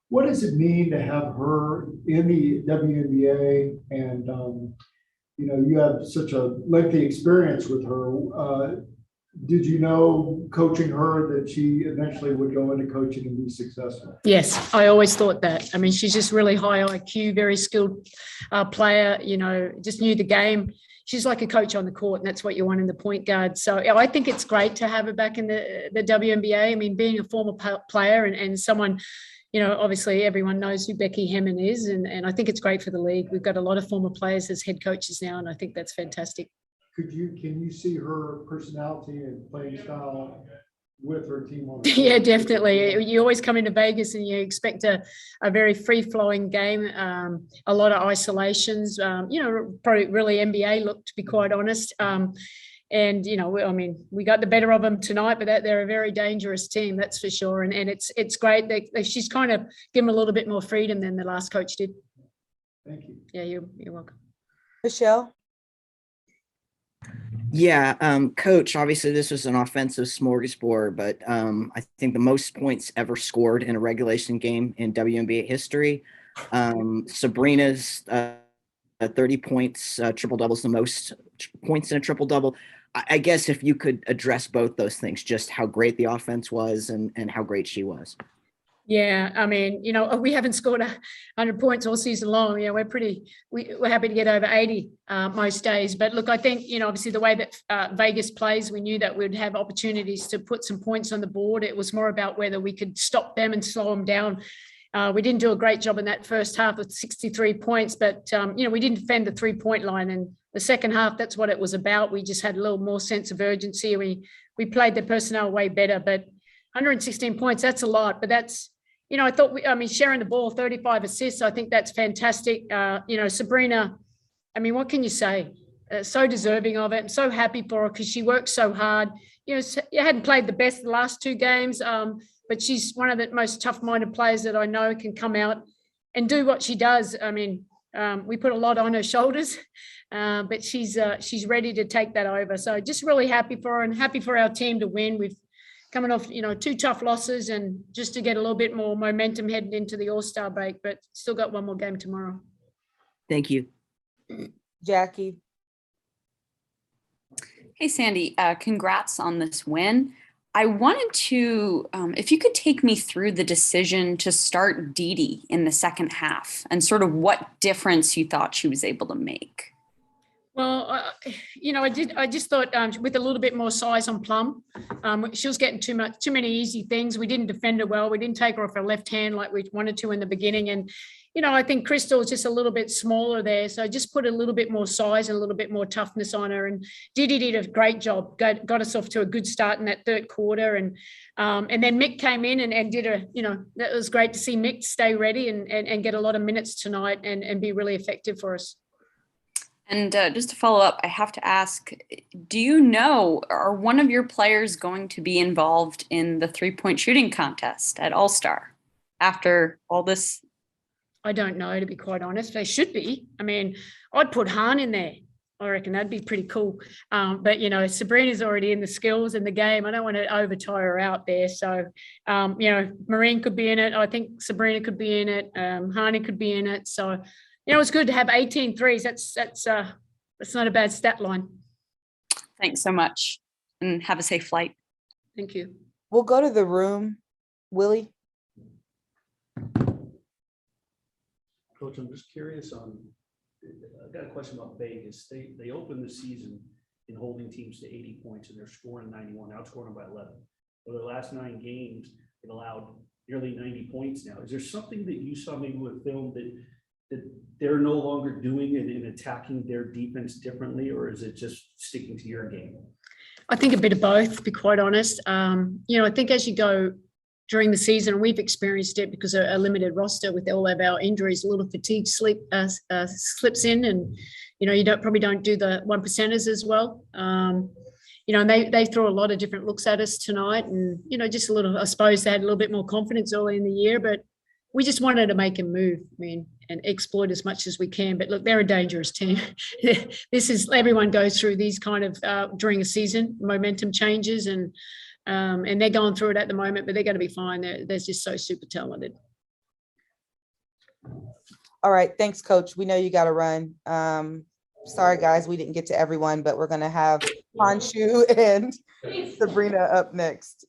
What does it mean to have her in the WNBA? And you have such a lengthy experience with her. Did you know coaching her that she eventually would go into coaching and be successful? Yes, I always thought that. I mean, she's just really high IQ, very skilled player, just knew the game. She's like a coach on the court, and that's what you want in the point guard. So I think it's great to have her back in the WNBA. I mean, being a former player and someone, obviously everyone knows who Becky Hammond is, and I think it's great for the league. We've got a lot of former players as head coaches now, and I think that's fantastic. Can you see her personality and playing style with her team on? Yeah, definitely. You always come into Vegas and you expect a very free-flowing game, a lot of isolations. Probably really NBA look, to be quite honest. And we got the better of them tonight, but they're a very dangerous team, that's for sure. And it's great that she's kind of given a little bit more freedom than the last coach did. Thank you. Yeah, you're welcome. Michelle? Yeah, Coach, obviously this was an offensive smorgasbord, but I think the most points ever scored in a regulation game in WNBA history. Sabrina's 30 points, triple-double is the most points in a triple-double. I guess if you could address both those things, just how great the offense was and how great she was. Yeah, I mean, we haven't scored 100 points all season long. We're happy to get over 80 most days. But look, I think, obviously the way that Vegas plays, we knew that we'd have opportunities to put some points on the board. It was more about whether we could stop them and slow them down. We didn't do a great job in that first half with 63 points, but, we didn't defend the 3-point line. And the second half, that's what it was about. We just had a little more sense of urgency. We played the personnel way better, but 116 points, that's a lot, but that's, I thought, sharing the ball, 35 assists, I think that's fantastic. Sabrina, what can you say? So deserving of it. I'm so happy for her because she works so hard. You hadn't played the best the last 2 games, but she's one of the most tough-minded players that I know can come out and do what she does. We put a lot on her shoulders, but she's ready to take that over. So just really happy for her and happy for our team to win. We've coming off, 2 tough losses and just to get a little bit more momentum heading into the All-Star break, but still got one more game tomorrow. Thank you. Jackie. Hey, Sandy, congrats on this win. I wanted to, if you could take me through the decision to start Didi in the second half and sort of what difference you thought she was able to make. Well, I just thought with a little bit more size on Plum, she was getting too many easy things. We didn't defend her well. We didn't take her off her left hand like we wanted to in the beginning. And, I think Crystal is just a little bit smaller there. So I just put a little bit more size and a little bit more toughness on her. And Didi did a great job, got us off to a good start in that third quarter. And then Mick came in and did that was great to see Mick stay ready and get a lot of minutes tonight and be really effective for us. And just to follow up, I have to ask, do you know, are one of your players going to be involved in the 3-point shooting contest at All-Star after all this? I don't know, to be quite honest. They should be. I'd put Han in there. I reckon that'd be pretty cool. But, Sabrina's already in the skills in the game. I don't want to over-tire her out there. So, Marine could be in it. I think Sabrina could be in it. Hani could be in it. So, it's good to have 18 threes. That's not a bad stat line. Thanks so much, and have a safe flight. Thank you. We'll go to the room. Willie? Coach, I'm just curious I've got a question about Vegas. They opened the season in holding teams to 80 points, and they're scoring 91, outscoring them by 11. For their last 9 games, it allowed nearly 90 points now. Is there something that you saw maybe with film that they're no longer doing it and attacking their defense differently, or is it just sticking to your game? I think a bit of both, to be quite honest. I think as you go during the season, we've experienced it because of a limited roster with all of our injuries, a little fatigue slips in, and you probably don't do the 1%ers as well. And they threw a lot of different looks at us tonight, and just a little. I suppose they had a little bit more confidence early in the year, but we just wanted to make them move. And exploit as much as we can. But look, they're a dangerous team. Everyone goes through these kind of during a season, momentum changes, and And they're going through it at the moment, but they're going to be fine. They're just so super talented. All right, thanks, Coach. We know you got to run. Sorry, guys, we didn't get to everyone, but we're going to have Han Xu and Sabrina up next.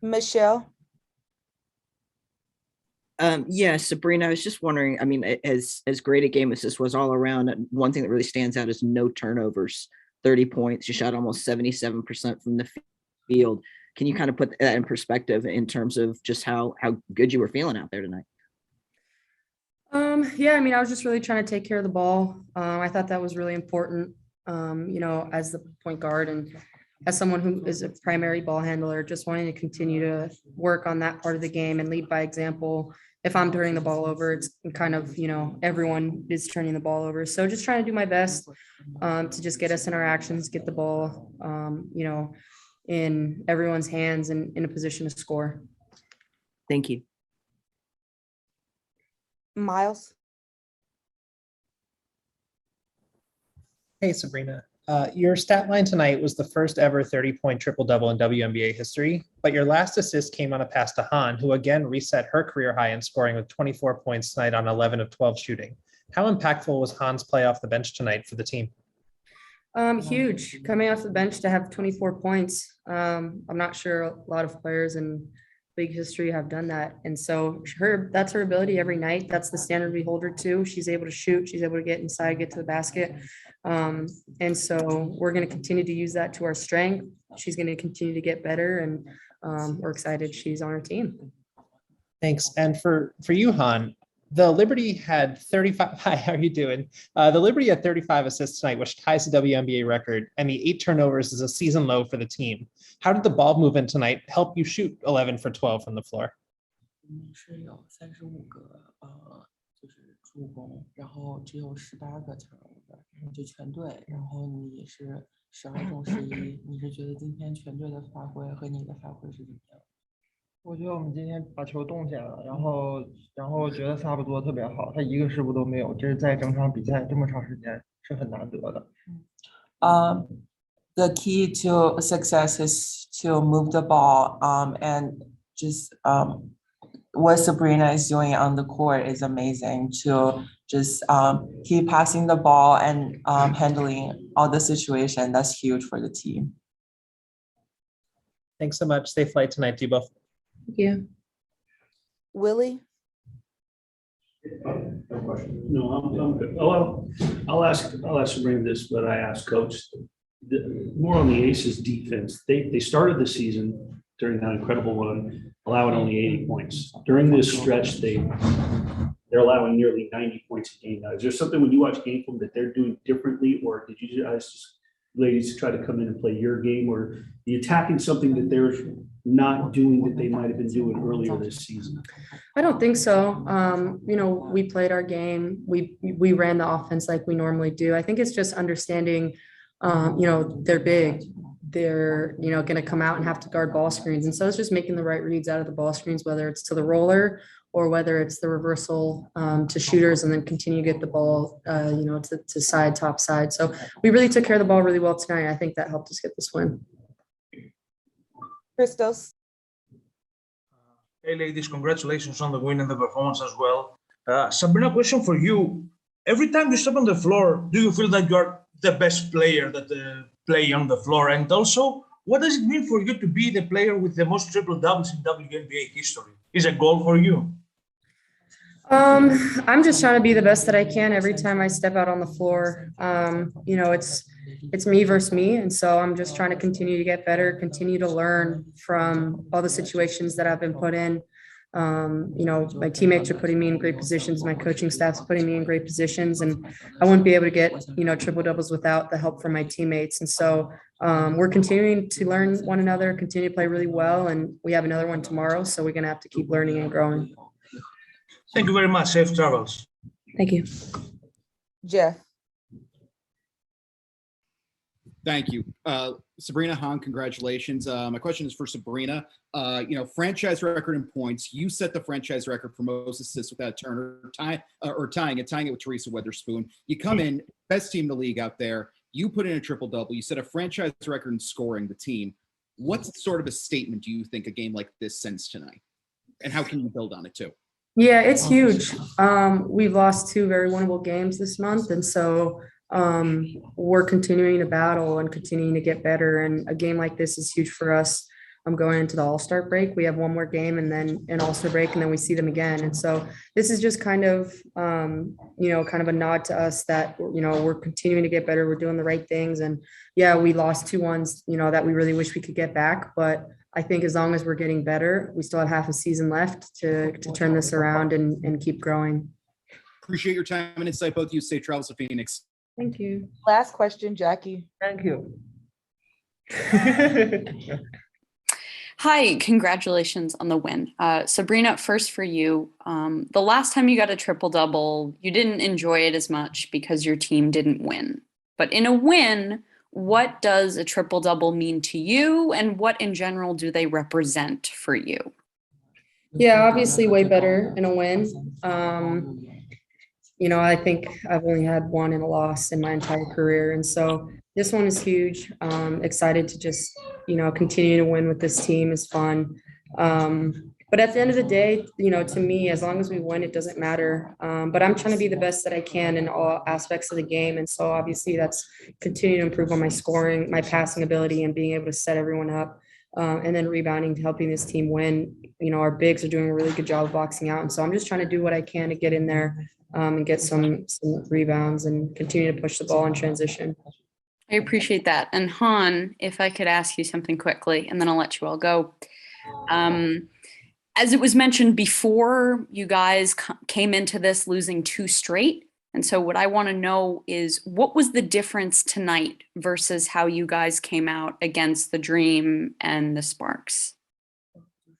Michelle? Yeah, Sabrina, I was just wondering, I mean, as great a game as this was all around, one thing that really stands out is no turnovers, 30 points. You shot almost 77% from the field. field. Can you kind of put that in perspective in terms of just how good you were feeling out there tonight? Yeah, I mean, I was just really trying to take care of the ball. I thought that was really important, as the point guard and as someone who is a primary ball handler, just wanting to continue to work on that part of the game and lead by example. If I'm turning the ball over, it's kind of, everyone is turning the ball over. So just trying to do my best to just get us in our actions, get the ball, in everyone's hands and in a position to score. Thank you. Miles? Hey, Sabrina. Your stat line tonight was the first ever 30-point triple-double in WNBA history, but your last assist came on a pass to Han, who again reset her career high in scoring with 24 points tonight on 11 of 12 shooting. How impactful was Han's play off the bench tonight for the team? Huge. Coming off the bench to have 24 points. I'm not sure a lot of players in league history have done that. And so that's her ability every night. That's the standard we hold her to. She's able to shoot. She's able to get inside, get to the basket. And so we're going to continue to use that to our strength. She's going to continue to get better, and we're excited she's on our team. Thanks. And for you, Han, the Liberty had 35. Hi, how are you doing? The Liberty had 35 assists tonight, which ties the WNBA record, and the 8 turnovers is a season low for the team. How did the ball movement tonight help you shoot 11 for 12 from the floor? 是有35个就是助攻，然后只有18个抢分，然后就全对，然后你是12中11，你是觉得今天全队的发挥和你的发挥是怎么样？我觉得我们今天把球动起来了，然后觉得萨布多特别好，他一个失误都没有，这是在整场比赛这么长时间是很难得的。The key to success is to move the ball, and just what Sabrina is doing on the court is amazing. To just keep passing the ball and handling all the situation. That's huge for the team. Thanks so much. Safe flight tonight to you both. Thank you. Willie? No question. No, I'm good. Oh, I'll ask Sabrina this, but I asked Coach more on the Aces defense. They started the season during that incredible run, allowing only 80 points. During this stretch, they're allowing nearly 90 points a game. Now, is there something when you watch game film that they're doing differently, or did you guys just ladies try to come in and play your game, or are you attacking something that they're not doing that they might have been doing earlier this season? I don't think so. We played our game. We ran the offense like we normally do. I think it's just understanding, they're big. They're, going to come out and have to guard ball screens. And so it's just making the right reads out of the ball screens, whether it's to the roller or whether it's the reversal to shooters, and then continue to get the ball, to side, top side. So we really took care of the ball really well tonight. I think that helped us get this win. Christos? Hey, ladies, congratulations on the win and the performance as well. Sabrina, question for you. Every time you step on the floor, do you feel that you're the best player that play on the floor? And also, what does it mean for you to be the player with the most triple doubles in WNBA history? Is a goal for you? I'm just trying to be the best that I can every time I step out on the floor. It's me versus me. And so I'm just trying to continue to get better, continue to learn from all the situations that I've been put in. My teammates are putting me in great positions. My coaching staff's putting me in great positions, and I wouldn't be able to get, triple doubles without the help from my teammates. And so we're continuing to learn one another, continue to play really well. And we have another one tomorrow. So we're going to have to keep learning and growing. Thank you very much. Safe travels. Thank you. Jeff? Thank you. Sabrina Han, congratulations. My question is for Sabrina. Franchise record in points. You set the franchise record for most assists without Turner, tying it with Teresa Weatherspoon. You come in, best team in the league out there. You put in a triple-double. You set a franchise record in scoring the team. What sort of a statement do you think a game like this sends tonight? And how can you build on it too? Yeah, it's huge. We've lost 2 very winnable games this month. And so we're continuing to battle and continuing to get better. And a game like this is huge for us. I'm going into the All-Star break. We have one more game and then an All-Star break, and then we see them again. And so this is just kind of a nod to us that, we're continuing to get better. We're doing the right things, and yeah, we lost 2-1s, that we really wish we could get back. But I think as long as we're getting better, we still have half a season left to turn this around and keep growing. Appreciate your time and insight. Both of you. Safe travels to Phoenix. Thank you. Last question, Jackie. Thank you. Hi, congratulations on the win. Sabrina, first for you. The last time you got a triple double, you didn't enjoy it as much because your team didn't win. But in a win, what does a triple double mean to you, and what in general do they represent for you? Yeah, obviously way better in a win. I think I've only had one in a loss in my entire career. And so this one is huge. Excited to just, continue to win with this team is fun. But at the end of the day, to me, as long as we win, it doesn't matter. But I'm trying to be the best that I can in all aspects of the game. And so obviously that's continuing to improve on my scoring, my passing ability, and being able to set everyone up. And then rebounding to helping this team win. Our bigs are doing a really good job of boxing out. And so I'm just trying to do what I can to get in there and get some rebounds and continue to push the ball in transition. I appreciate that. And Han, if I could ask you something quickly, and then I'll let you all go. As it was mentioned before, you guys came into this losing 2 straight. And so what I want to know is, what was the difference tonight versus how you guys came out against the Dream and the Sparks?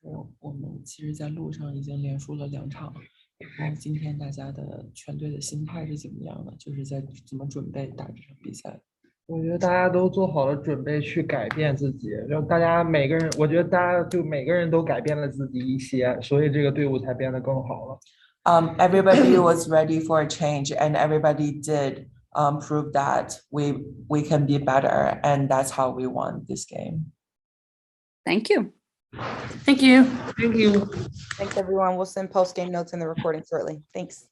我们其实在路上已经连输了2场，然后今天大家的全队的心态是怎么样的？就是在怎么准备打这场比赛？我觉得大家都做好了准备去改变自己，然后大家每个人，我觉得大家就每个人都改变了自己一些，所以这个队伍才变得更好了。Everybody was ready for a change, and everybody did prove that we can be better, and that's how we won this game. Thank you. Thank you. Thank you. Thanks, everyone. We'll send post-game notes in the recording shortly. Thanks.